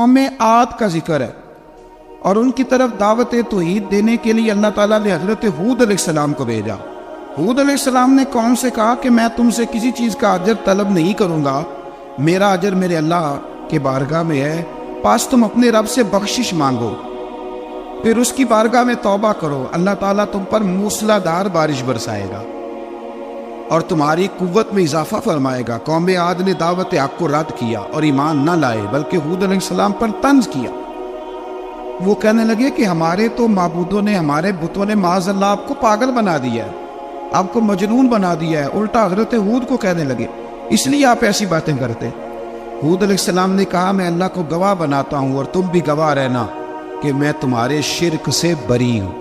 قوم عاد کا ذکر ہے اور ان کی طرف دعوت توحید دینے کے لیے اللہ تعالیٰ نے حضرت ہود علیہ السلام کو بھیجا۔ ہود علیہ السلام نے قوم سے کہا کہ میں تم سے کسی چیز کا اجر طلب نہیں کروں گا، میرا اجر میرے اللہ کے بارگاہ میں ہے، پاس تم اپنے رب سے بخشش مانگو، پھر اس کی بارگاہ میں توبہ کرو، اللہ تعالیٰ تم پر موسلا دار بارش برسائے گا اور تمہاری قوت میں اضافہ فرمائے گا۔ قوم عاد نے دعوت حق کو رد کیا اور ایمان نہ لائے، بلکہ ہود علیہ السلام پر طنز کیا۔ وہ کہنے لگے کہ ہمارے تو معبودوں نے، ہمارے بتوں نے معاذ اللہ آپ کو پاگل بنا دیا ہے، آپ کو مجنون بنا دیا ہے۔ الٹا حضرت ہود کو کہنے لگے اس لیے آپ ایسی باتیں کرتے۔ ہود علیہ السلام نے کہا میں اللہ کو گواہ بناتا ہوں اور تم بھی گواہ رہنا کہ میں تمہارے شرک سے بری ہوں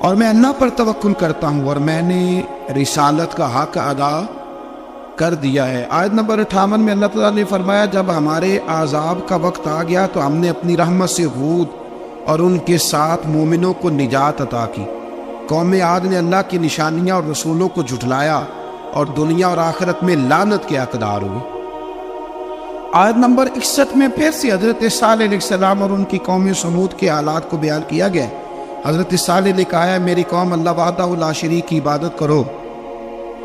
اور میں اللہ پر توکل کرتا ہوں اور میں نے رسالت کا حق ادا کر دیا ہے۔ آیت نمبر 58 میں اللہ تعالیٰ نے فرمایا جب ہمارے عذاب کا وقت آ گیا تو ہم نے اپنی رحمت سے ہود اور ان کے ساتھ مومنوں کو نجات عطا کی۔ قوم عاد نے اللہ کی نشانیاں اور رسولوں کو جھٹلایا اور دنیا اور آخرت میں لعنت کے حقدار ہوئے۔ آیت نمبر 61 میں پھر سے حضرت صالح علیہ السلام اور ان کی قوم سمود کے حالات کو بیان کیا گیا۔ حضرت صالح نے کہا ہے میری قوم اللہ وحدہ لا شریک کی عبادت کرو،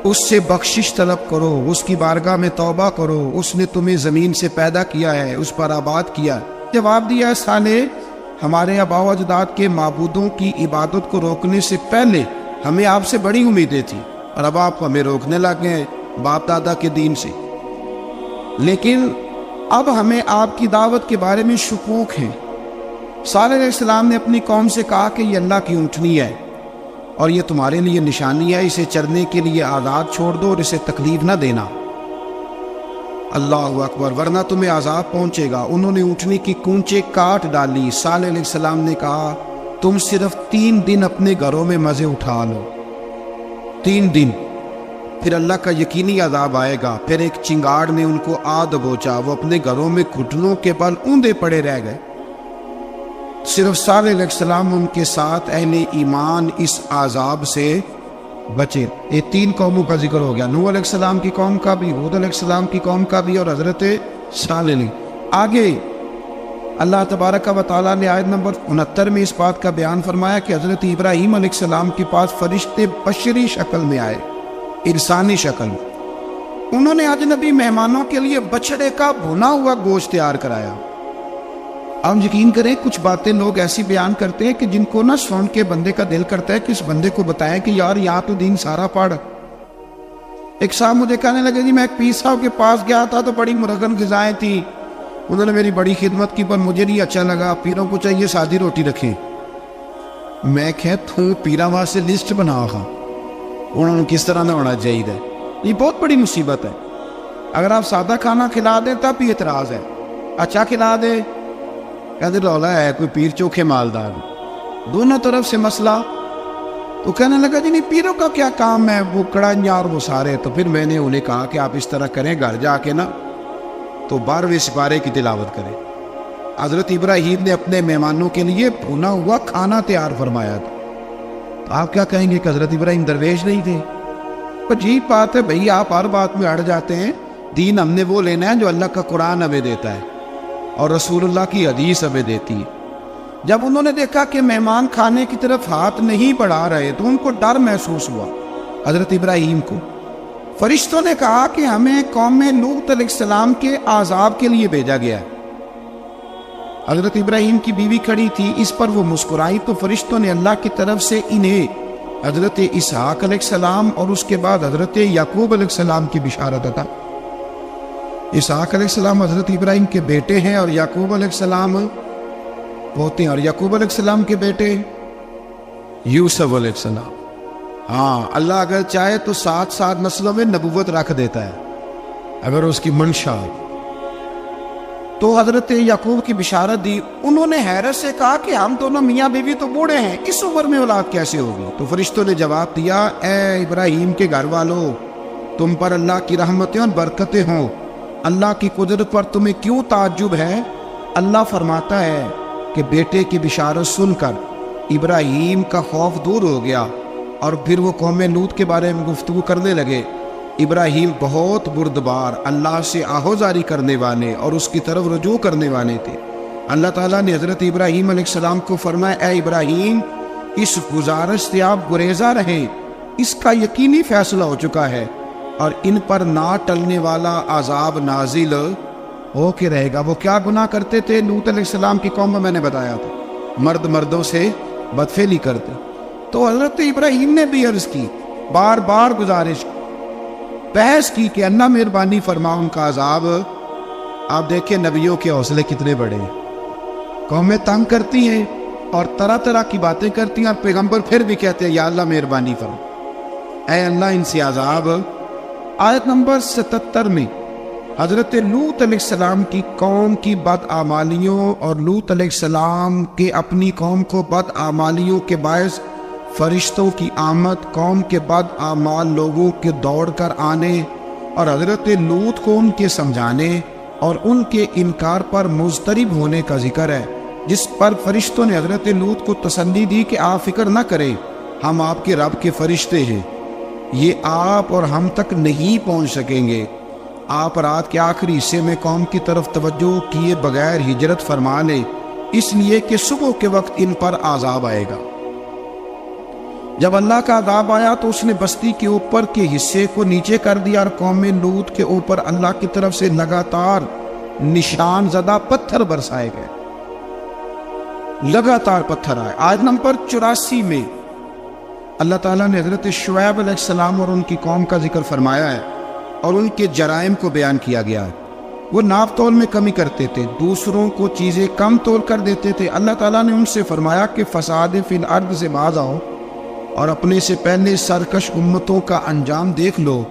اس سے بخشش طلب کرو، اس کی بارگاہ میں توبہ کرو، اس نے تمہیں زمین سے پیدا کیا ہے، اس پر آباد کیا ہے۔ جواب دیا صالح ہمارے آباء و اجداد کے معبودوں کی عبادت کو روکنے سے پہلے ہمیں آپ سے بڑی امیدیں تھیں اور اب آپ ہمیں روکنے لگے ہیں باپ دادا کے دین سے، لیکن اب ہمیں آپ کی دعوت کے بارے میں شکوک ہیں۔ صالح علیہ السلام نے اپنی قوم سے کہا کہ یہ اللہ کی اونٹنی ہے اور یہ تمہارے لیے نشانی ہے، اسے چرنے کے لیے آزاد چھوڑ دو اور اسے تکلیف نہ دینا، اللہ اکبر، ورنہ تمہیں عذاب پہنچے گا۔ انہوں نے اونٹنی کی کونچیں کاٹ ڈالی۔ صالح علیہ السلام نے کہا تم صرف 3 دن اپنے گھروں میں مزے اٹھا لو، 3 دن، پھر اللہ کا یقینی عذاب آئے گا۔ پھر ایک چنگاڑ نے ان کو آ دبوچا، وہ اپنے گھروں میں گھٹنوں کے بل اوندے پڑے رہ گئے۔ صرف صالح علیہ السلام ان کے ساتھ اہل ایمان اس عذاب سے بچے۔ یہ 3 قوموں کا ذکر ہو گیا، نوح علیہ السلام کی قوم کا بھی، ہود علیہ السلام کی قوم کا بھی اور حضرت صالح نے۔ آگے اللہ تبارک و تعالیٰ نے آیت نمبر 69 میں اس بات کا بیان فرمایا کہ حضرت ابراہیم علیہ السلام کے پاس فرشتے بشری شکل میں آئے، انسانی شکل، انہوں نے اجنبی مہمانوں کے لیے بچڑے کا بھنا ہوا گوشت تیار کرایا۔ اب یقین کریں کچھ باتیں لوگ ایسی بیان کرتے ہیں کہ جن کو نہ سن کے بندے کا دل کرتا ہے کہ اس بندے کو بتائیں کہ یار یہاں تو دین سارا پڑھ۔ ایک صاحب مجھے کہنے لگے جی میں ایک پیر صاحب کے پاس گیا تھا تو بڑی مرغن غذائیں تھیں، انہوں نے میری بڑی خدمت کی پر مجھے نہیں اچھا لگا، پیروں کو چاہیے سادی روٹی رکھیں۔ میں کہتا ہوں پیراں واسطے لسٹ بنا ہوا، انہوں نے کس طرح نہ ہونا چاہیے۔ یہ بہت بڑی مصیبت ہے، اگر آپ سادہ کھانا کھلا دیں تب بھی اعتراض ہے، اچھا کھلا دیں کہتے رولا ہے کوئی پیر چوکھے مالدار، دونوں طرف سے مسئلہ۔ تو کہنے لگا جی نہیں پیروں کا کیا کام ہے، وہ کڑائیاں اور وہ سارے۔ تو پھر میں نے انہیں کہا کہ آپ اس طرح کریں، گھر جا کے نا تو 12ویں سپارے کی تلاوت کریں۔ حضرت ابراہیم نے اپنے مہمانوں کے لیے بھونا ہوا کھانا تیار فرمایا تھا، تو آپ کیا کہیں گے کہ حضرت ابراہیم درویش نہیں تھے؟ عجیب بات ہے بھئی، آپ ہر بات میں اڑ جاتے ہیں۔ دین ہم نے وہ لینا ہے جو اللہ کا قرآن ہمیں دیتا ہے اور رسول اللہ کی حدیث ہمیں دیتی ہے۔ جب انہوں نے دیکھا کہ مہمان کھانے کی طرف ہاتھ نہیں بڑھا رہے تو ان کو ڈر محسوس ہوا۔ حضرت ابراہیم کو فرشتوں نے کہا کہ ہمیں قوم لوط علیہ السلام کے عذاب کے لیے بھیجا گیا ہے۔ حضرت ابراہیم کی بیوی کھڑی تھی، اس پر وہ مسکرائی تو فرشتوں نے اللہ کی طرف سے انہیں حضرت اسحاق علیہ السلام اور اس کے بعد حضرت یعقوب علیہ السلام کی بشارت عطا۔ اسحاق علیہ السلام حضرت ابراہیم کے بیٹے ہیں اور یعقوب علیہ السلام پوتے ہیں، اور یعقوب علیہ السلام کے بیٹے یوسف علیہ السلام۔ ہاں اللہ اگر چاہے تو 7 نسلوں میں نبوت رکھ دیتا ہے اگر اس کی منشا ہو۔ تو حضرت یعقوب کی بشارت دی۔ انہوں نے حیرت سے کہا کہ ہم دونوں میاں بیوی تو بوڑھے ہیں، اس عمر میں اولاد کیسے ہوگی؟ تو فرشتوں نے جواب دیا اے ابراہیم کے گھر والوں، تم پر اللہ کی رحمتیں اور برکتیں ہوں، اللہ کی قدرت پر تمہیں کیوں تعجب ہے؟ اللہ فرماتا ہے کہ بیٹے کی بشارت سن کر ابراہیم کا خوف دور ہو گیا اور پھر وہ قوم لوط کے بارے میں گفتگو کرنے لگے۔ ابراہیم بہت بردبار، اللہ سے آہوزاری کرنے والے اور اس کی طرف رجوع کرنے والے تھے۔ اللہ تعالیٰ نے حضرت ابراہیم علیہ السلام کو فرمایا، اے ابراہیم اس گزارش سے آپ گریزاں رہیں، اس کا یقینی فیصلہ ہو چکا ہے اور ان پر نہ ٹلنے والا عذاب نازل ہو کے رہے گا۔ وہ کیا گناہ کرتے تھے؟ لوط علیہ السلام کی قوم میں نے بتایا تھا، مرد مردوں سے بدفعلی کرتے۔ تو حضرت ابراہیم نے بھی عرض کی، بار بار گزارش بحث کی کہ اللہ مہربانی فرما ان کا عذاب۔ آپ دیکھیں نبیوں کے حوصلے کتنے بڑے ہیں، قومیں تنگ کرتی ہیں اور طرح طرح کی باتیں کرتی ہیں اور پیغمبر پھر بھی کہتے ہیں یا اللہ مہربانی فرما، اے اللہ ان سے عذاب۔ آیت نمبر 77 میں حضرت لوط علیہ السلام کی قوم کی بدعمالیوں اور لوط علیہ السلام کے اپنی قوم کو بدعمالیوں کے باعث فرشتوں کی آمد، قوم کے بدعمال لوگوں کے دوڑ کر آنے اور حضرت لوط کو ان کے سمجھانے اور ان کے انکار پر مضطرب ہونے کا ذکر ہے، جس پر فرشتوں نے حضرت لوط کو تسلی دی کہ آپ فکر نہ کریں، ہم آپ کے رب کے فرشتے ہیں، یہ آپ اور ہم تک نہیں پہنچ سکیں گے۔ آپ رات کے آخری حصے میں قوم کی طرف توجہ کیے بغیر ہجرت فرما لیں، اس لیے کہ صبح کے وقت ان پر عذاب آئے گا۔ جب اللہ کا عذاب آیا تو اس نے بستی کے اوپر کے حصے کو نیچے کر دیا اور قوم لوط کے اوپر اللہ کی طرف سے لگاتار نشان زدہ پتھر برسائے گئے، لگاتار پتھر آئے۔ آیت نمبر 84 میں اللہ تعالیٰ نے حضرت شعیب علیہ السلام اور ان کی قوم کا ذکر فرمایا ہے اور ان کے جرائم کو بیان کیا گیا ہے۔ وہ ناپ تول میں کمی کرتے تھے، دوسروں کو چیزیں کم تول کر دیتے تھے۔ اللہ تعالیٰ نے ان سے فرمایا کہ فساد فی الارض سے باز آؤ اور اپنے سے پہلے سرکش امتوں کا انجام دیکھ لو۔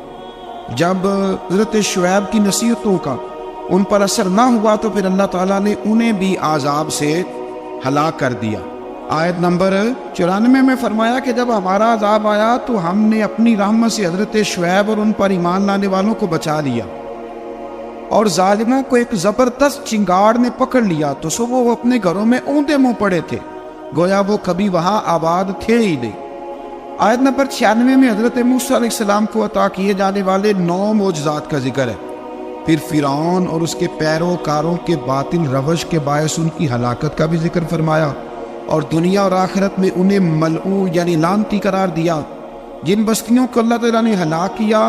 جب حضرت شعیب کی نصیحتوں کا ان پر اثر نہ ہوا تو پھر اللہ تعالیٰ نے انہیں بھی عذاب سے ہلاک کر دیا۔ آیت نمبر 94 میں فرمایا کہ جب ہمارا عذاب آیا تو ہم نے اپنی رحمت سے حضرت شعیب اور ان پر ایمان لانے والوں کو بچا لیا، اور ظالموں کو ایک زبردست چنگاڑ نے پکڑ لیا تو صبح وہ اپنے گھروں میں اوندا منہ پڑے تھے، گویا وہ کبھی وہاں آباد تھے ہی نہیں۔ آیت نمبر 96 میں حضرت موسیٰ علیہ السلام کو عطا کیے جانے والے 9 معجزات کا ذکر ہے۔ پھر فرعون اور اس کے پیروکاروں کے باطل روش کے باعث ان کی ہلاکت کا بھی ذکر فرمایا، اور دنیا اور آخرت میں انہیں ملعون یعنی لعنتی قرار دیا۔ جن بستیوں کو اللہ تعالیٰ نے ہلاک کیا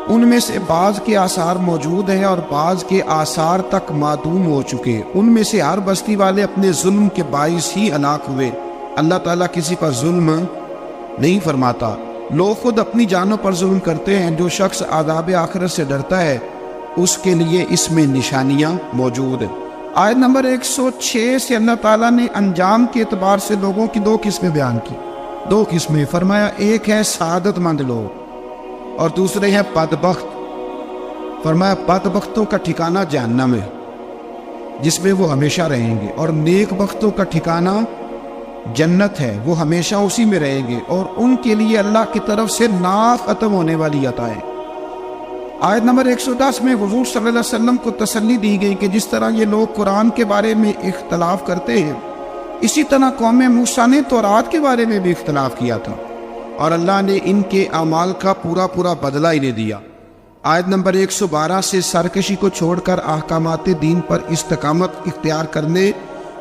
ان میں سے بعض کے آثار موجود ہیں اور بعض کے آثار تک معدوم ہو چکے۔ ان میں سے ہر بستی والے اپنے ظلم کے باعث ہی ہلاک ہوئے۔ اللہ تعالیٰ کسی پر ظلم نہیں فرماتا، لوگ خود اپنی جانوں پر ظلم کرتے ہیں۔ جو شخص عذاب آخرت سے ڈرتا ہے اس کے لیے اس میں نشانیاں موجود ہیں۔ آیت نمبر 106 سے اللہ تعالیٰ نے انجام کے اعتبار سے لوگوں کی 2 قسمیں بیان کی، 2 قسمیں فرمایا، ایک ہے سعادت مند لوگ اور دوسرے ہیں بدبخت۔ فرمایا بدبختوں کا ٹھکانہ جہنم ہے جس میں وہ ہمیشہ رہیں گے، اور نیک بختوں کا ٹھکانہ جنت ہے، وہ ہمیشہ اسی میں رہیں گے، اور ان کے لیے اللہ کی طرف سے نا ختم ہونے والی عطائیں۔ آیت نمبر 110 میں حضور صلی اللہ علیہ وسلم کو تسلی دی گئی کہ جس طرح یہ لوگ قرآن کے بارے میں اختلاف کرتے ہیں، اسی طرح قوم موسیٰ نے تورات کے بارے میں بھی اختلاف کیا تھا، اور اللہ نے ان کے اعمال کا پورا بدلہ انہیں دیا۔ آیت نمبر 112 سے سرکشی کو چھوڑ کر احکامات دین پر استقامت اختیار کرنے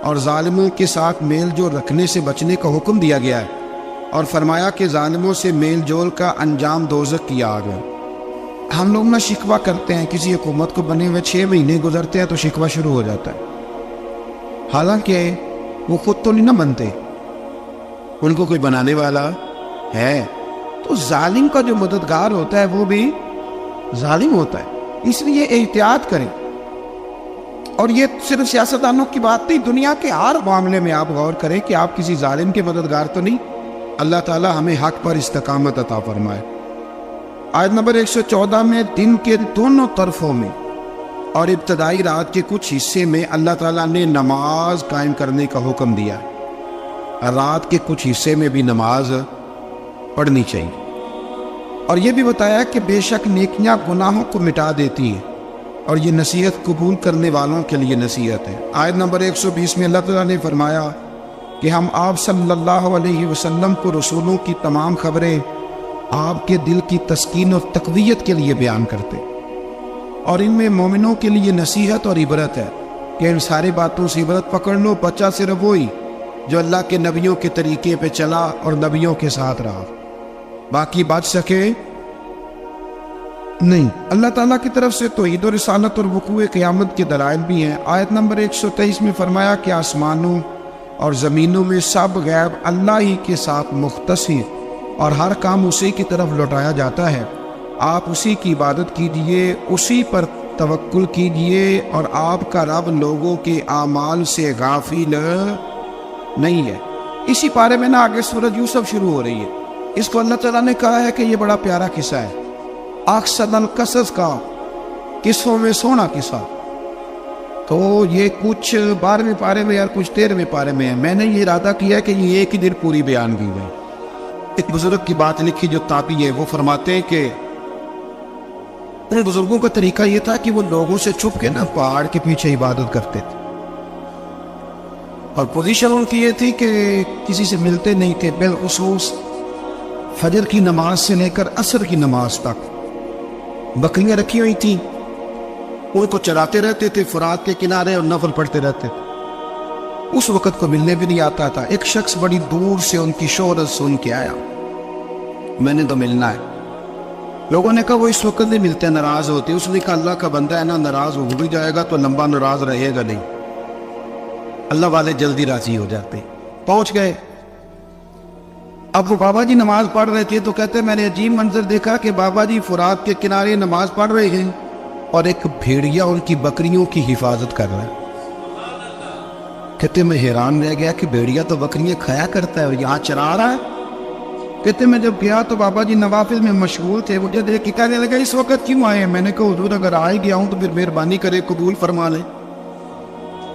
اور ظالموں کے ساتھ میل جول رکھنے سے بچنے کا حکم دیا گیا ہے، اور فرمایا کہ ظالموں سے میل جول کا انجام دوزخ کی آگ ہے۔ ہم لوگ نہ شکوہ کرتے ہیں، کسی حکومت کو بنے ہوئے 6 مہینے گزرتے ہیں تو شکوہ شروع ہو جاتا ہے، حالانکہ وہ خود تو نہیں نہ بنتے، ان کو کوئی بنانے والا ہے۔ تو ظالم کا جو مددگار ہوتا ہے وہ بھی ظالم ہوتا ہے، اس لیے احتیاط کریں۔ اور یہ صرف سیاستدانوں کی بات نہیں، دنیا کے ہر معاملے میں آپ غور کریں کہ آپ کسی ظالم کے مددگار تو نہیں۔ اللہ تعالی ہمیں حق پر استقامت عطا فرمائے۔ آیت نمبر 114 میں دن کے دونوں طرفوں میں اور ابتدائی رات کے کچھ حصے میں اللہ تعالیٰ نے نماز قائم کرنے کا حکم دیا ہے، رات کے کچھ حصے میں بھی نماز پڑھنی چاہیے، اور یہ بھی بتایا کہ بے شک نیکیاں گناہوں کو مٹا دیتی ہیں، اور یہ نصیحت قبول کرنے والوں کے لیے نصیحت ہے۔ آیت نمبر 120 میں اللہ تعالیٰ نے فرمایا کہ ہم آپ صلی اللہ علیہ وسلم کو رسولوں کی تمام خبریں آپ کے دل کی تسکین اور تقویت کے لیے بیان کرتے، اور ان میں مومنوں کے لیے نصیحت اور عبرت ہے کہ ان ساری باتوں سے عبرت پکڑ لو، بچہ صرف وہی جو اللہ کے نبیوں کے طریقے پہ چلا اور نبیوں کے ساتھ رہا، باقی بچ سکے نہیں۔ اللہ تعالیٰ کی طرف سے توحید و رسالت اور وقوع قیامت کے دلائل بھی ہیں۔ آیت نمبر 123 میں فرمایا کہ آسمانوں اور زمینوں میں سب غیب اللہ ہی کے ساتھ مختص ہیں اور ہر کام اسی کی طرف لوٹایا جاتا ہے، آپ اسی کی عبادت کیجئے، اسی پر توکل کیجئے، اور آپ کا رب لوگوں کے اعمال سے غافل نہیں ہے۔ اسی پارے میں نا آگے سورۃ یوسف شروع ہو رہی ہے، اس کو اللہ تعالیٰ نے کہا ہے کہ یہ بڑا پیارا قصہ ہے، احسن القصص کا، قصوں میں سونا قصہ۔ تو یہ کچھ 12ویں پارے میں اور کچھ 13ویں پارے میں ہے۔ میں نے یہ ارادہ کیا کہ یہ ایک ہی دن پوری بیان کی گئی۔ ایک بزرگ کی بات لکھی جو تابعی ہے، وہ فرماتے ہیں کہ ان بزرگوں کا طریقہ یہ تھا کہ وہ لوگوں سے چھپ کے نا پہاڑ کے پیچھے عبادت کرتے تھے، اور پوزیشن ان کی یہ تھی کہ کسی سے ملتے نہیں تھے، بالخصوص فجر کی نماز سے لے کر عصر کی نماز تک بکریاں رکھی ہوئی تھیں، ان کو چراتے رہتے تھے فرات کے کنارے اور نفل پڑھتے رہتے تھے۔ اس وقت کو ملنے بھی نہیں آتا تھا۔ ایک شخص بڑی دور سے ان کی شہرت سن کے آیا، میں نے تو ملنا ہے۔ لوگوں نے کہا وہ اس وقت نہیں ملتے، ناراض ہوتے۔ اس نے کہا اللہ کا بندہ ہے نا، ناراض ہو بھی جائے گا تو لمبا ناراض رہے گا نہیں، اللہ والے جلدی راضی ہو جاتے۔ پہنچ گئے۔ اب وہ بابا جی نماز پڑھ رہے تھے تو کہتے میں نے عجیب منظر دیکھا کہ بابا جی فرات کے کنارے نماز پڑھ رہے ہیں اور ایک بھیڑیا ان کی بکریوں کی حفاظت کر رہا ہے۔ کہتے میں حیران رہ گیا کہ بھیڑیا تو بکریاں کھایا کرتا ہے اور یہاں چرا رہا ہے۔ کہتے میں جب گیا تو بابا جی نوافل میں مشغول تھے، مجھے دیکھ کے کہنے لگا اس وقت کیوں آئے ہیں؟ میں نے کہا حضور اگر آئے گیا ہوں تو پھر مہربانی کرے قبول فرما لیں۔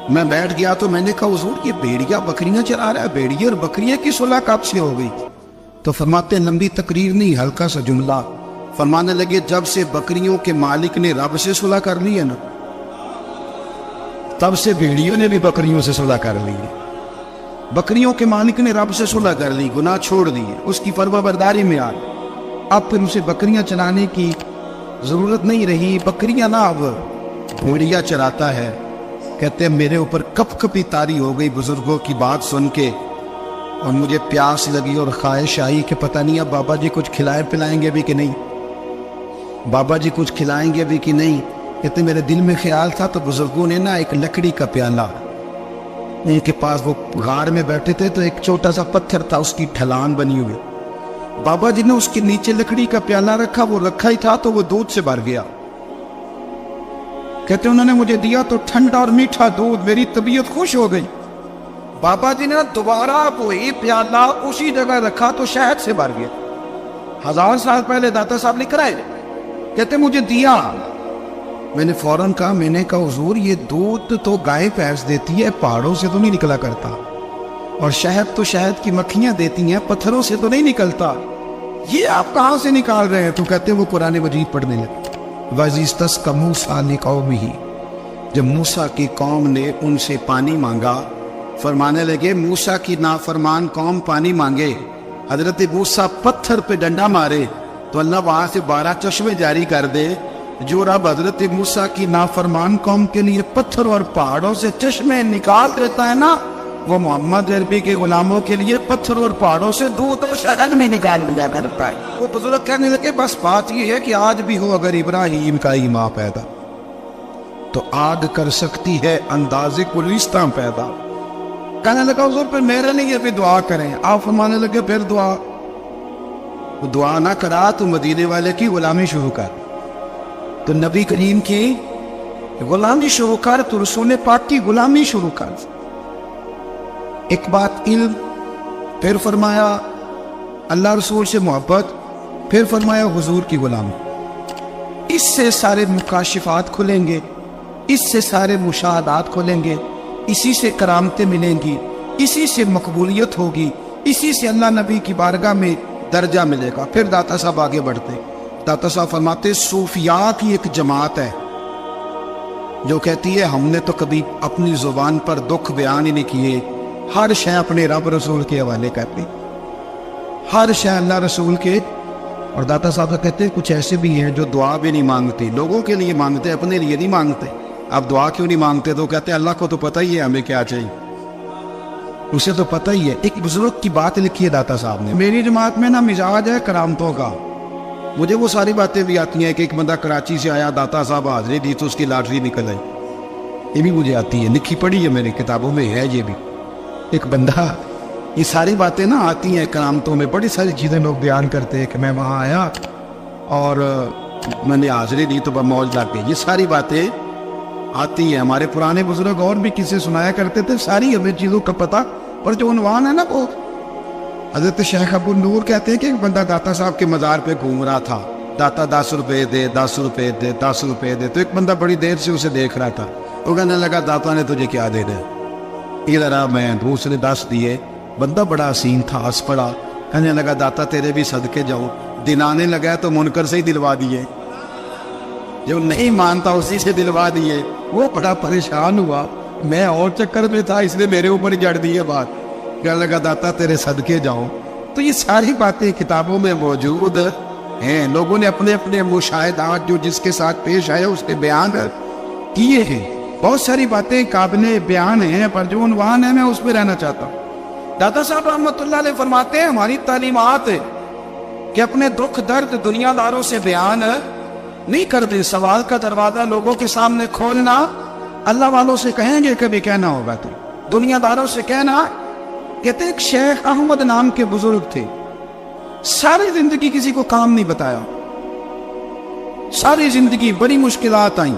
میں بیٹھ گیا تو میں نے کہا حضور یہ بھیڑیا بکریاں چرا رہا ہے، بھیڑیا اور بکریاں کی صلح کب سے ہو گئی؟ تو فرماتے ہیں لمبی تقریر نہیں، ہلکا سا جملہ۔ فرمانے لگے جب سے بکریوں کے مالک نے رب سے صلح کر لی ہے نا، تب سے بھیڑیوں نے بھی بکریوں سے صلح کر لی ہے۔ بکریوں کے مالک نے رب سے صلح کر لی، گناہ چھوڑ دیے، اس کی فرما برداری میں آ گئے۔ اب پھر اسے بکریاں چلانے کی ضرورت نہیں رہی، بکریاں نہ اب بھیڑیا چراتا ہے۔ کہتے ہیں میرے اوپر کپ کپی طاری ہو گئی بزرگوں کی بات سن کے، اور مجھے پیاس لگی اور خواہش آئی کہ پتہ نہیں اب بابا جی کچھ کھلائیں پلائیں گے بھی کہ نہیں، بابا جی کچھ کھلائیں گے بھی کہ نہیں۔ کہتے میرے دل میں خیال تھا تو بزرگوں نے نا ایک لکڑی کا پیالہ، ان کے پاس وہ غار میں بیٹھے تھے تو ایک چھوٹا سا پتھر تھا، اس کی ڈھلان بنی ہوئی، بابا جی نے اس کے نیچے لکڑی کا پیالہ رکھا، وہ رکھا ہی تھا تو وہ دودھ سے بھر گیا۔ کہتے انہوں نے مجھے دیا تو ٹھنڈا اور میٹھا دودھ، میری طبیعت خوش ہو گئی۔ بابا جی نے دوبارہ وہی پیالہ اسی جگہ رکھا تو شہد سے بھر گیا۔ 1000 سال پہلے داتا صاحب لکھ رہے ہیں، کہتے مجھے دیا۔ میں نے فوراً کہا، میں نے کہا حضور یہ دودھ تو گائے بھینس دیتی ہے، پہاڑوں سے تو نہیں نکلا کرتا، اور شہد تو شہد کی مکھیاں دیتی ہیں، پتھروں سے تو نہیں نکلتا، یہ آپ کہاں سے نکال رہے ہیں؟ تو کہتے وہ قرآن مجید پڑھنے لگے۔ وَإِذِ اسْتَسْقَىٰ مُوسَىٰ لِقَوْمِهِ، جب موسیٰ کی قوم نے ان سے پانی مانگا، فرمانے لگے موسیٰ کی نافرمان قوم پانی مانگے، حضرت موسیٰ پتھر پہ ڈنڈا مارے تو اللہ وہاں سے 12 چشمے جاری کر دے۔ جو رب حضرت موسیٰ کی نافرمان قوم کے لیے پتھر اور پہاڑوں سے چشمے نکال دیتا ہے نا، وہ محمد عربی کے غلاموں کے لیے پتھر اور پہاڑوں سے دودھ اور شہد میں نکال دیا کرتا ہے۔ وہ بزرگ کہنے لگے بس بات یہ ہے کہ آج بھی ہو اگر ابراہیم کا ایمان پیدا تو آگ کر سکتی ہے انداز گلستاں پیدا۔ کہنے لگا حضور پھر میرے لیے بھی دعا کریں۔ آپ فرمانے لگے پھر دعا نہ کرا تو مدینے والے کی غلامی شروع کر، تو نبی کریم کی غلامی شروع کر، تو رسول پاک کی غلامی شروع کر۔ ایک بات علم، پھر فرمایا اللہ رسول سے محبت، پھر فرمایا حضور کی غلامی۔ اس سے سارے مکاشفات کھلیں گے، اس سے سارے مشاہدات کھلیں گے، اسی سے کرامتیں ملیں گی، اسی سے مقبولیت ہوگی، اسی سے اللہ نبی کی بارگاہ میں درجہ ملے گا۔ پھر داتا صاحب آگے بڑھتے، داتا صاحب فرماتے صوفیاء کی ایک جماعت ہے جو کہتی ہے ہم نے تو کبھی اپنی زبان پر دکھ بیان ہی نہیں کیے، ہر شے اپنے رب رسول کے حوالے کرتی، ہر شے اللہ رسول کے اور داتا صاحب کہتے ہیں کچھ ایسے بھی ہیں جو دعا بھی نہیں مانگتے، لوگوں کے لیے مانگتے، اپنے لیے نہیں مانگتے. آپ دعا کیوں نہیں مانگتے؟ تو کہتے ہیں اللہ کو تو پتہ ہی ہے ہمیں کیا چاہیے، اسے تو پتہ ہی ہے. ایک بزرگ کی بات لکھی ہے داتا صاحب نے، میری جماعت میں نا مزاج ہے کرامتوں کا. مجھے وہ ساری باتیں بھی آتی ہیں کہ ایک بندہ کراچی سے آیا، داتا صاحب حاضری دی تو اس کی لاٹری نکل آئی. یہ بھی مجھے آتی ہے، لکھی پڑھی ہے میری کتابوں میں ہے. یہ بھی ایک بندہ، یہ ساری باتیں نا آتی ہیں کرامتوں میں، بڑی ساری چیزیں لوگ بیان کرتے ہیں کہ میں وہاں آیا اور میں نے حاضری دی تو موج لگ گئی. یہ ساری باتیں آتی ہیں. ہمارے پرانے بزرگ اور بھی کسے سنایا کرتے تھے، ساری ہمیں چیزوں کا پتہ. اور جو عنوان ہے نا وہ حضرت شیخ ابو نور کہتے ہیں کہ ایک بندہ داتا صاحب کے مزار پہ گھوم رہا تھا، داتا 10 روپے دے، 10 روپے دے، 10 روپے دے. تو ایک بندہ بڑی دیر سے اسے دیکھ رہا تھا. وہ کہنے لگا داتا نے تجھے کیا دے دے؟ ادھر آ. میں دوسرے 10 دیے. بندہ بڑا حسین تھا، ہنس پڑا، کہنے لگا داتا تیرے بھی صدقے جاؤں. دن آنے لگا تو منکر سے ہی دلوا دیے، جو نہیں مانتا اسی سے دلوا دیے. وہ بڑا پریشان ہوا، میں اور چکر میں تھا، اس نے میرے اوپر ہی جڑ دی ہے بات. کہنے لگا داتا تیرے صدقے جاؤں. تو یہ ساری باتیں کتابوں میں موجود ہیں. لوگوں نے اپنے اپنے مشاہدات جو جس کے ساتھ پیش آئے اس کے بیان کیے ہیں. بہت ساری باتیں قابل بیان ہیں، پر جو عنوان ہے میں اس پہ رہنا چاہتا ہوں. داتا صاحب رحمۃ اللہ علیہ فرماتے ہیں ہماری تعلیمات کہ اپنے دکھ درد دنیا داروں سے بیان نہیں کر دیں. سوال کا دروازہ لوگوں کے سامنے کھولنا اللہ والوں سے کہیں گے کبھی کہنا ہوگا تو دنیا داروں سے کہنا. کہتے ایک شیخ احمد نام کے بزرگ تھے، ساری زندگی کسی کو کام نہیں بتایا، ساری زندگی بڑی مشکلات آئیں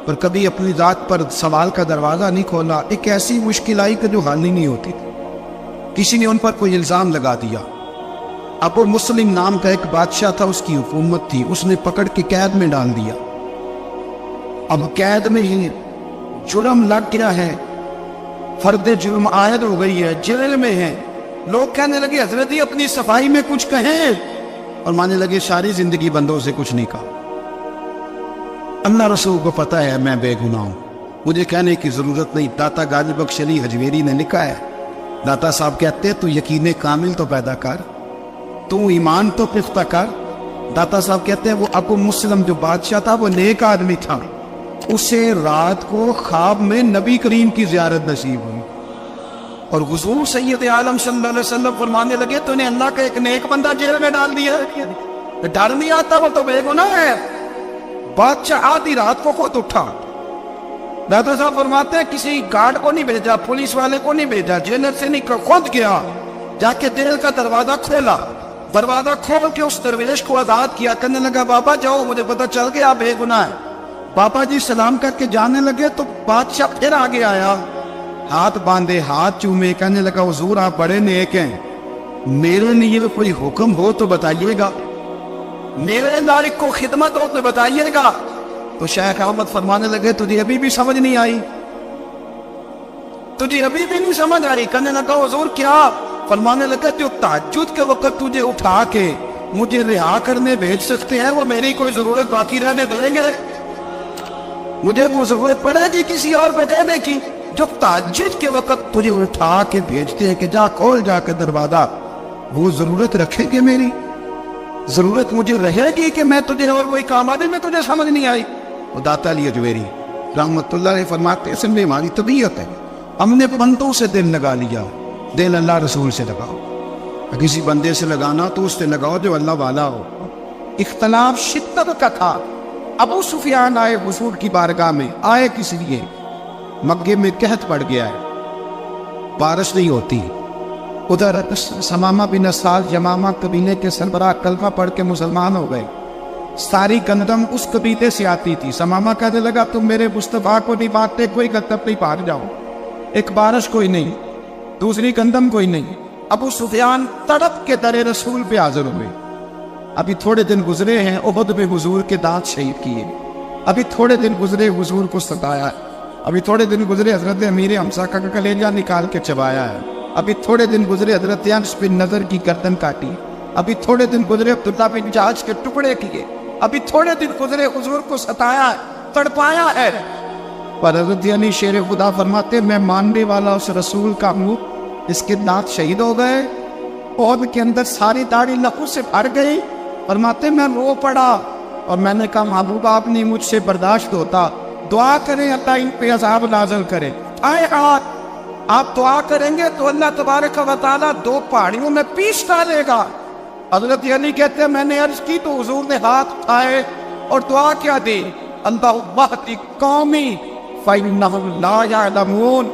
پر کبھی اپنی ذات پر سوال کا دروازہ نہیں کھولا. ایک ایسی مشکل آئی کہ جو حل ہی نہیں ہوتی تھی. کسی نے ان پر کوئی الزام لگا دیا. ابو مسلم نام کا ایک بادشاہ تھا، اس کی حکومت تھی، اس نے پکڑ کے قید میں ڈال دیا. اب قید میں ہی جرم لگ گیا ہے، فرد جرم عائد ہو گئی ہے، جیل میں ہے. لوگ کہنے لگے حضرت جی اپنی صفائی میں کچھ کہیں، اور ماننے لگے ساری زندگی بندوں سے کچھ نہیں کہا. اللہ رسول کو پتہ ہے میں بے گناہ ہوں، مجھے کہنے کی ضرورت نہیں. داتا غالب بخش علی حجویری نے لکھا ہے، داتا صاحب کہتے تو یقین کامل تو پیدا کر، تو ایمان تو پختہ کر. داتا صاحب کہتے ہیں وہ ابو مسلم جو بادشاہ تھا وہ نیک آدمی تھا، اسے رات کو خواب میں نبی کریم کی زیارت نصیب ہوئی اور حضور سید عالم صلی اللہ علیہ وسلم فرمانے لگے تو نے اللہ کا ایک نیک بندہ جیل میں ڈال دیا ہے، ڈر نہیں آتا، وہ تو بے گناہ ہے. بادشاہ آدھی رات کو خود اٹھا. داتا صاحب فرماتے ہیں کسی گارڈ کو نہیں بھیجا، پولیس والے کو نہیں بھیجا، جیلر سے نہیں، خود گیا، جا کے جیل کا دروازہ کھولا. دروازہ کھول کے اس درویش کو آزاد کیا. کہنے لگا بابا جاؤ، مجھے پتہ چل گیا آپ بے گناہ ہے. بابا جی سلام کر کے جانے لگے تو بادشاہ پھر آگے آیا، ہاتھ باندھے، ہاتھ چومے، کہنے لگا حضور آپ بڑے نیک ہیں، میرے لیے کوئی حکم ہو تو بتائیے گا، میرے لائق کو خدمت ہو تو بتائیے گا. تو شیخ احمد فرمانے لگے تجھے ابھی بھی سمجھ نہیں آئی، تجھے ابھی بھی نہیں سمجھ آ رہی. کہنے لگا حضور کیا؟ فرمانے لگا جو تہجد کے وقت تجھے اٹھا کے مجھے رہا کرنے بھیج سکتے ہیں وہ میری کوئی ضرورت باقی رہنے دیں گے؟ مجھے وہ ضرورت پڑے گی کسی اور پہ دینے کی؟ جو تہجد کے وقت تجھے اٹھا کے بھیجتے ہیں کہ جا کھول جا کے دروازہ، وہ ضرورت رکھیں گے؟ میری ضرورت مجھے رہے گی کہ میں تجھے اور وہی کام آنے میں تجھے سمجھ نہیں آئی؟ وہ داتا علی حجویری رحمت اللہ علیہ فرماتے ہیں میں ہماری طبیعت ہے، ہم نے بندوں سے دل لگا لیا، دل اللہ رسول سے لگاؤ. کسی بندے سے لگانا تو اس سے لگاؤ جو اللہ والا ہو. اختلاف شدت کا تھا. ابو سفیان آئے حضور کی بارگاہ میں، آئے کس لیے؟ مکے میں قحط پڑ گیا ہے، بارش نہیں ہوتی. ادھر سمامہ بن اسال یمامہ قبیلے کے سربراہ کلمہ پڑھ کے مسلمان ہو گئے. ساری گندم اس قبیلے سے آتی تھی. سمامہ کہنے لگا تم میرے مصطفیٰ کو نہیں بانٹتے، کوئی گندم نہیں باہر جاؤ. ایک بارش کوئی نہیں، دوسری گندم کوئی نہیں. ابو سفیان تڑپ کے در رسول پہ حاضر ہوئے. ابھی تھوڑے دن گزرے ہیں احد میں حضور کے دانت شہید کیے، ابھی تھوڑے دن گزرے حضور کو ستایا، ابھی تھوڑے دن گزرے حضرت امیر حمزہ کا کلیجہ نکال کے چبایا ہے، ابھی تھوڑے دن گزرے حضرت انس بن نضر کی گردن کاٹی، ابھی تھوڑے دن گزرے عبداللہ بن جحش کے ٹکڑے کیے، ابھی تھوڑے دن گزرے حضور کو ستایا ہے، تڑپایا ہے. پر حضرت علی شیر خدا فرماتے میں ماننے والا اس رسول کا ہوں، اس کے دانت شہید ہو گئے، عہد کے اندر ساری داڑھی لہو سے بھر گئی، فرماتے میں رو پڑا اور میں نے کہا محبوب آپ نہیں مجھ سے برداشت ہوتا، دعا کریں اللہ ان پہ عذاب نازل کرے۔ آئے ہاتھ آپ دعا کریں گے تو اللہ تبارک و تعالیٰ 2 پہاڑیوں میں پیس ڈالے گا۔ حضرت علی کہتے ہیں میں نے عرض کی تو حضور نے ہاتھ اٹھائے اور دعا کیا دی، اللہم اہد قومی فإنہم لا یعلمون،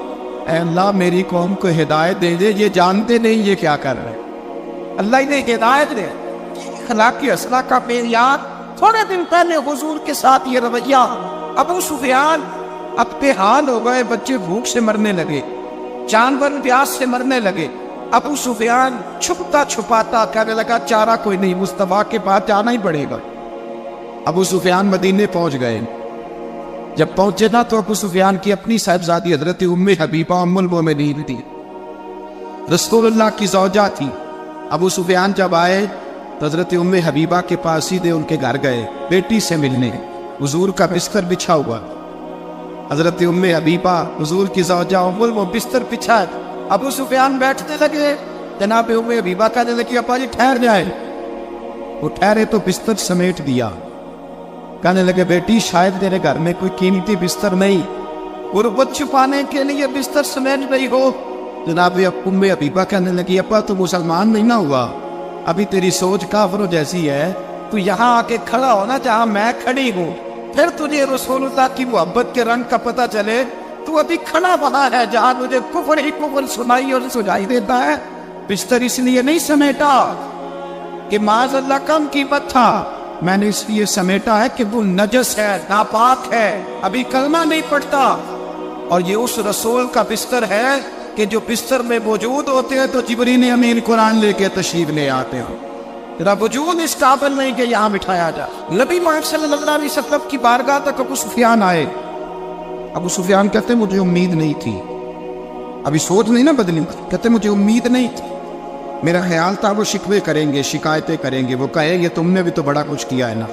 اے اللہ میری قوم کو ہدایت دے دے، یہ جانتے نہیں یہ کیا کر رہے ہیں۔ اللہ انہیں ہدایت دے۔ اخلاقی اصلاح کا معیار، تھوڑے دن پہلے حضور کے ساتھ یہ رویہ، ابو سفیان اب بے حال ہو گئے، بچے بھوک سے مرنے لگے، جانور پیاس سے مرنے لگے۔ ابو سفیان چھپتا چھپاتا کہنے لگا چارہ کوئی نہیں، مصطفیٰ کے پاس جانا ہی پڑے گا۔ ابو سفیان مدینے پہنچ گئے۔ جب پہنچے نا تو ابو سفیان کی اپنی صاحبزادی حضرت ام حبیبہ ام المومنین تھی، رسول اللہ کی زوجہ تھی۔ ابو سفیان جب آئے تو حضرت ام حبیبہ کے پاس سیدھے ان کے گھر گئے بیٹی سے ملنے۔ حضور کا بستر بچھا ہوا، حضرت ام حبیبہ حضور کی زوجہ ام المومنین بستر بچھا، ابو سفیان بیٹھنے لگے، جناب ام حبیبہ کہنے لگی ابا جی ٹھہر جائے، وہ ٹھہرے تو بستر سمیٹ دیا۔ کہنے لگے بیٹی شاید تیرے گھر میں کوئی قیمتی بستر نہیں، غربت چھپانے کے لیے بستر سمیٹ رہی ہو۔ جناب ام حبیبہ کہنے لگی ابا تو مسلمان نہیں نہ ہوا، ابھی تیری سوچ کافروں جیسی ہے، تو یہاں آ کے کھڑا ہونا جہاں میں کھڑی ہوں، پھر تجھے رسول اللہ کی محبت کے رنگ کا پتہ چلے۔ تو ابھی کھڑا وہاں ہے جہاں تجھے کفر ہی کفر سنائی اور سجائی دیتا ہے۔ بستر اس لیے نہیں سمیٹا کہ معاذ اللہ کم قیمت تھا، میں نے اس لیے سمیٹا ہے کہ وہ نجس ہے، ناپاک ہے، ابھی کلمہ نہیں پڑھتا۔ اور یہ اس رسول کا بستر ہے کہ جو بستر میں موجود ہوتے ہیں تو جبرائیل امین قرآن لے کے تشریف لے آتے ہیں، تیرا وجود اس قابل نہیں کہ یہاں بٹھایا جائے۔ نبی محمد صلی اللہ علیہ وسلم کی بارگاہ تک ابو سفیان آئے۔ ابو سفیان کہتے مجھے امید نہیں تھی، ابھی سوچ نہیں نا بدلی، کہتے مجھے امید نہیں تھی، میرا خیال تھا وہ شکوے کریں گے، شکایتیں کریں گے، وہ کہیں گے تم نے بھی تو بڑا کچھ کیا ہے نا۔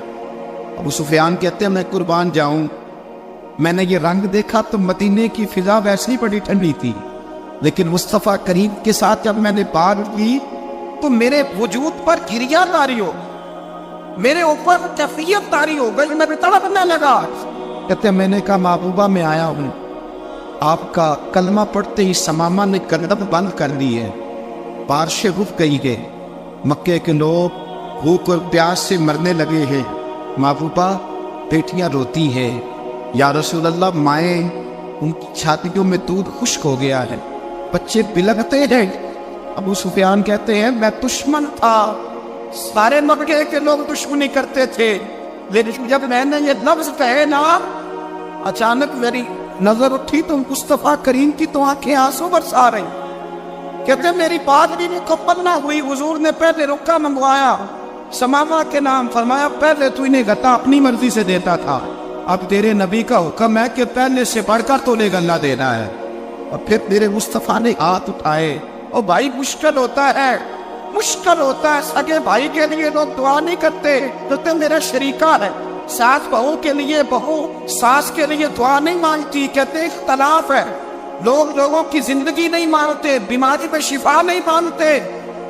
ابو سفیان کہتے ہیں میں قربان جاؤں، میں نے یہ رنگ دیکھا تو مدینے کی فضا ویسے ہی بڑی ٹھنڈی تھی، لیکن مصطفیٰ کریم کے ساتھ جب میں نے بات کی تو میرے وجود پر گریہ طاری ہو، میرے اوپر کیفیت طاری ہو گئی، میں تڑپنے لگا۔ کہتے ہیں میں نے کہا محبوبہ میں آیا ہوں، آپ کا کلمہ پڑھتے ہی سمامہ نے گردب بند کر دی ہے، بارشیں رک گئی ہے، مکے کے لوگ بھوک اور پیاس سے مرنے لگے ہیں، محبوبہ بیٹیاں روتی ہیں، یا رسول اللہ مائیں ان کی چھاتیوں میں دودھ خشک ہو گیا ہے، بچے بلکتے ہیں۔ ابو سفیان کہتے ہیں میں دشمن تھا، سارے مکے کے لوگ دشمنی کرتے تھے، لیکن جب میں نے یہ لفظ کہے نا اچانک میری نظر اٹھی تو مصطفیٰ کریم کی تو آنکھیں آنسو برسا رہی۔ کہتے میری بات بھی مکمل نہ ہوئی، حضور نے پہلے رکا منگوایا سمامہ کے نام، فرمایا پہلے تو انہیں گتا اپنی مرضی سے دیتا تھا، اب تیرے نبی کا حکم ہے کہ پہلے سے بڑھ کر تو لے گلہ دینا ہے۔ اور پھر میرے مصطفیٰ نے ہاتھ اٹھائے۔ اور بھائی مشکل ہوتا ہے، مشکل ہوتا ہے، سگے بھائی کے لیے لوگ دعا نہیں کرتے، تو میرا شریکہ ہے، ساس بہو کے لیے بہو ساس کے لیے دعا نہیں مانگتی، کہتے اختلاف ہے، لوگ لوگوں کی زندگی نہیں مانتے، بیماری میں شفا نہیں مانتے۔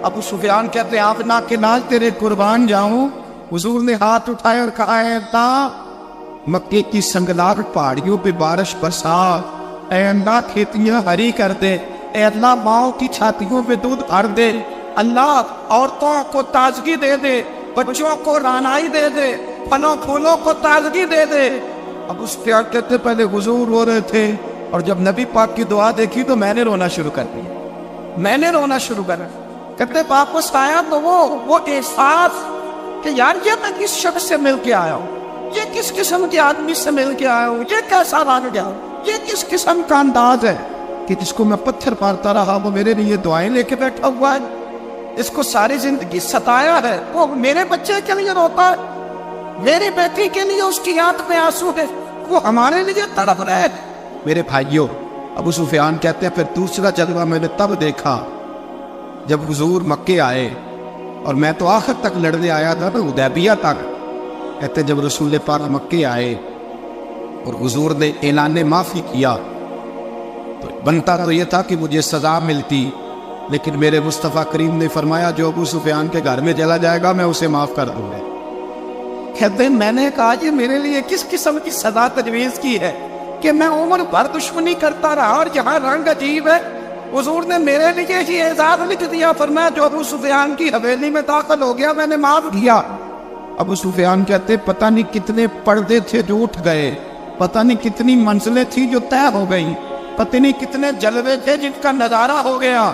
ابو سفیان کہتے آپ نہ کہ ناز تیرے قربان جاؤں۔ حضور نے ہاتھ اٹھائے اور کہا ہے اللہ مکے کی سنگلاٹ پہاڑیوں پہ بارش برسا، اے اللہ کھیتیاں ہری کر دے، اے اللہ ماؤں کی چھاتیوں پہ دودھ بھر دے، اللہ عورتوں کو تازگی دے دے، بچوں کو رانائی دے دے، پھلوں پھولوں کو تازگی دے دے۔ اب اس پیار کہتے پہلے حضور رو رہے تھے، اور جب نبی پاک کی دعا دیکھی تو میں نے رونا شروع کر دیا، میں نے رونا شروع کر دیا۔ کہتے واپس آیا تو وہ احساس کہ یار یہ میں کس شخص سے مل کے آیا ہوں، یہ کس قسم کے آدمی سے مل کے آیا ہوں، یہ کیسا رنگ گیا، یہ کس قسم کا انداز ہے کہ جس کو میں پتھر مارتا رہا وہ میرے لیے دعائیں لے کے بیٹھا ہوا ہے، اس کو ساری زندگی ستایا ہے، وہ میرے بچے کے لیے روتا ہے، میری بیٹی کے لیے اس کی آنکھ میں آنسو ہے، وہ ہمارے لیے تڑپ رہے ہیں۔ میرے بھائیوں، ابو سفیان کہتے ہیں پھر دوسرا جلوہ میں نے تب دیکھا جب حضور مکے آئے، اور میں تو آخر تک لڑنے آیا تھا نا حدیبیہ تک۔ کہتے جب رسول پاک مکے آئے اور حضور نے اعلان معافی کیا تو بنتا تو یہ تھا کہ مجھے سزا ملتی، لیکن میرے مصطفیٰ کریم نے فرمایا جو ابو سفیان کے گھر میں چلا جائے گا میں اسے معاف کر دوں گا۔ کہتے ہیں میں نے کہا یہ میرے لیے کس قسم کی سزا تجویز کی ہے کہ میں عمر بھر دشمنی کرتا رہا اور جہاں رنگ عجیب ہے حضور نے میرے لیے ہی اعزاز لکھ دیا، فرمایا جو ابو سفیان کی حویلی میں داخل ہو گیا میں نے معاف کیا۔ ابو سفیان کہتے پتہ نہیں کتنے پردے تھے جو اٹھ گئے، پتہ نہیں کتنی منزلیں تھیں جو طے ہو گئیں، پتہ نہیں کتنے جلوے تھے جن کا نظارہ ہو گیا،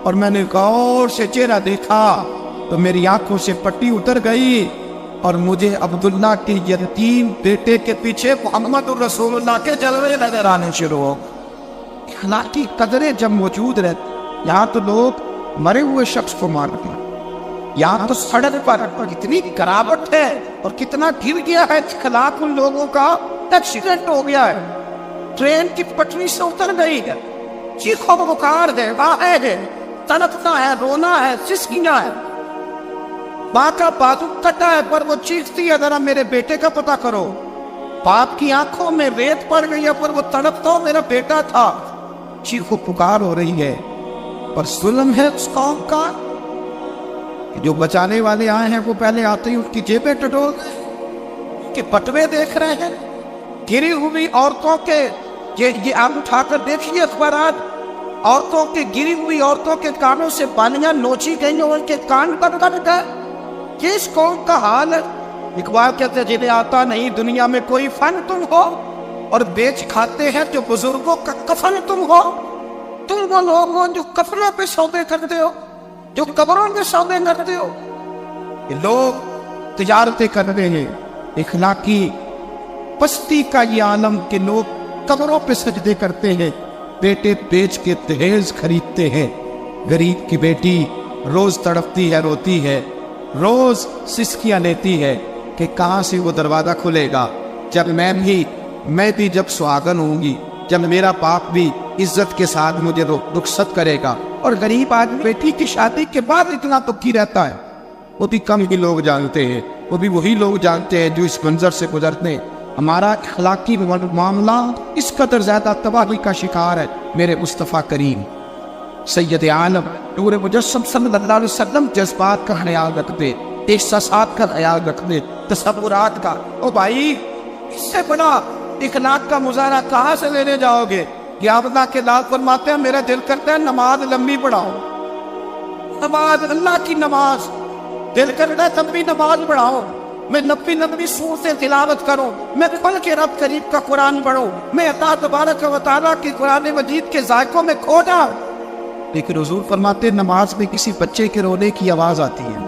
اور میں نے غور سے چہرہ دیکھا تو میری آنکھوں سے پٹی اتر گئی اور مجھے عبداللہ کے یتیم بیٹے کے پیچھے محمد الرسول اللہ کے جلوے نظر آنے شروع ہو۔ اخلاقی قدریں جب موجود رہتی، یہاں تو لوگ مرے ہوئے شخص کو مارتے ہیں، یہاں تو سڑک پر کتنی گراوٹ ہے اور کتنا گر گیا ہے اخلاق ان لوگوں کا، ایکسیڈنٹ ہو گیا ہے، ٹرین کی پٹری سے اتر گئی ہے، چیخو پکار ہے، واحد ہے، تڑپنا ہے، رونا ہے، سسکیاں ہے، ماں کا بازو کٹا ہے پر وہ چیختی ہے ذرا میرے بیٹے کا پتہ کرو، باپ کی آنکھوں میں ریت پڑ گئی ہے پر وہ تڑپتا ہو میرا بیٹا تھا، چیخو پکار ہو رہی ہے۔ پر ظلم ہے اس قوم کا کہ جو بچانے والے آئے ہیں وہ پہلے آتے ہی ان کی جیبیں ٹٹول کے پٹوے دیکھ رہے ہیں، گری ہوئی عورتوں کے، یہ آپ اٹھا کر دیکھیے اخبارات، عورتوں کے گری ہوئی عورتوں کے کانوں سے بالیاں نوچی گئی اور ان کے کان کٹ گئے۔ یہ اس قوم کا حال ہے۔ اقبال کہتے ہیں جنہیں آتا نہیں دنیا میں کوئی فن تم ہو اور بیچ کھاتے ہیں جو بزرگوں کا کفن تم ہو، تم وہ لوگ ہو جو کفنوں پہ سودے کرتے ہو، جو قبروں پہ سودے کرتے ہو۔ یہ لوگ تجارتیں کر رہے ہیں، اخلاقی پستی کا یہ عالم کہ لوگ قبروں پہ سجدے کرتے ہیں، بیٹے بیچ کے دہیز خریدتے ہیں، غریب کی بیٹی روز تڑپتی ہے، روتی ہے، روز سسکیاں لیتی ہے کہ کہاں سے وہ دروازہ کھلے گا جب میں بھی جب سہاگن ہوں گی، جب میرا باپ بھی عزت کے ساتھ مجھے رخصت کرے گا۔ اور غریب آدمی بیٹی کی شادی کے بعد اتنا دکھی رہتا ہے، وہ بھی کم ہی لوگ جانتے ہیں، وہ بھی وہی لوگ جانتے ہیں جو اس منظر سے گزرتے ہیں۔ ہمارا اخلاقی معاملہ اس قدر زیادہ تباہی کا شکار ہے۔ میرے مصطفیٰ کریم سید عالم نور مجسم صلی اللہ علیہ وسلم جذبات کا خیال رکھتے، احساسات کا خیال رکھتے، تصورات کا۔ او بھائی اس سے بڑا اخلاق کا مظاہرہ کہاں سے لینے جاؤ گے؟ یا اللہ کے لال فرماتے ہیں میرا دل کرتا ہے نماز لمبی پڑھاؤ، نماز اللہ کی نماز، دل کرتا ہے تب بھی نماز پڑھاؤ، میں نبی سورتیں تلاوت کروں، میں کھل کے رب کریم کا قرآن پڑھوں، میں عطا تبارک و تعالیٰ کی قرآن مجید کے ذائقوں میں کھو جاؤں۔ لیکن حضور فرماتے نماز میں کسی بچے کے رونے کی آواز آتی ہے،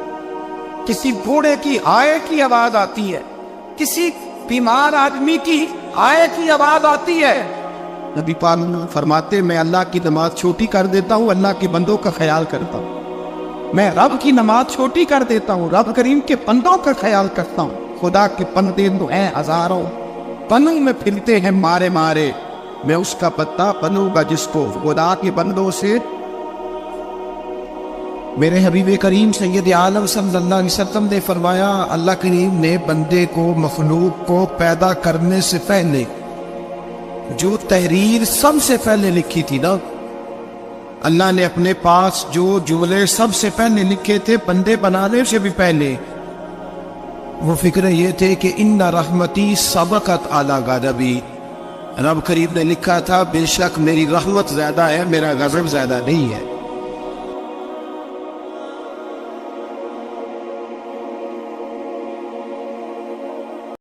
کسی بوڑھے کی ہائے کی آواز آتی ہے، کسی بیمار آدمی کی ہائے کی آواز آتی ہے۔ نبی پاک فرماتے میں اللہ کی نماز چھوٹی کر دیتا ہوں، اللہ کے بندوں کا خیال کرتا ہوں، میں رب کی نماز چھوٹی کر دیتا ہوں، رب کریم کے بندوں کا خیال کرتا ہوں۔ خدا کے بندے تو ہیں ہزاروں، بنوں میں پھرتے ہیں مارے مارے، میں اس کا بندہ بنوں گا جس کو خدا کے بندوں سے۔ میرے حبیب کریم سید عالم صلی اللہ علیہ وسلم نے فرمایا اللہ کریم نے بندے کو مخلوق کو پیدا کرنے سے پہلے جو تحریر سب سے پہلے لکھی تھی نا، اللہ نے اپنے پاس جو جملے سب سے پہلے لکھے تھے بندے بنانے سے بھی پہلے، وہ فکر یہ تھے کہ ان رحمتی سبقت اعلی غضبی، رب کریم نے لکھا تھا بے شک میری رحمت زیادہ ہے، میرا غضب زیادہ نہیں ہے۔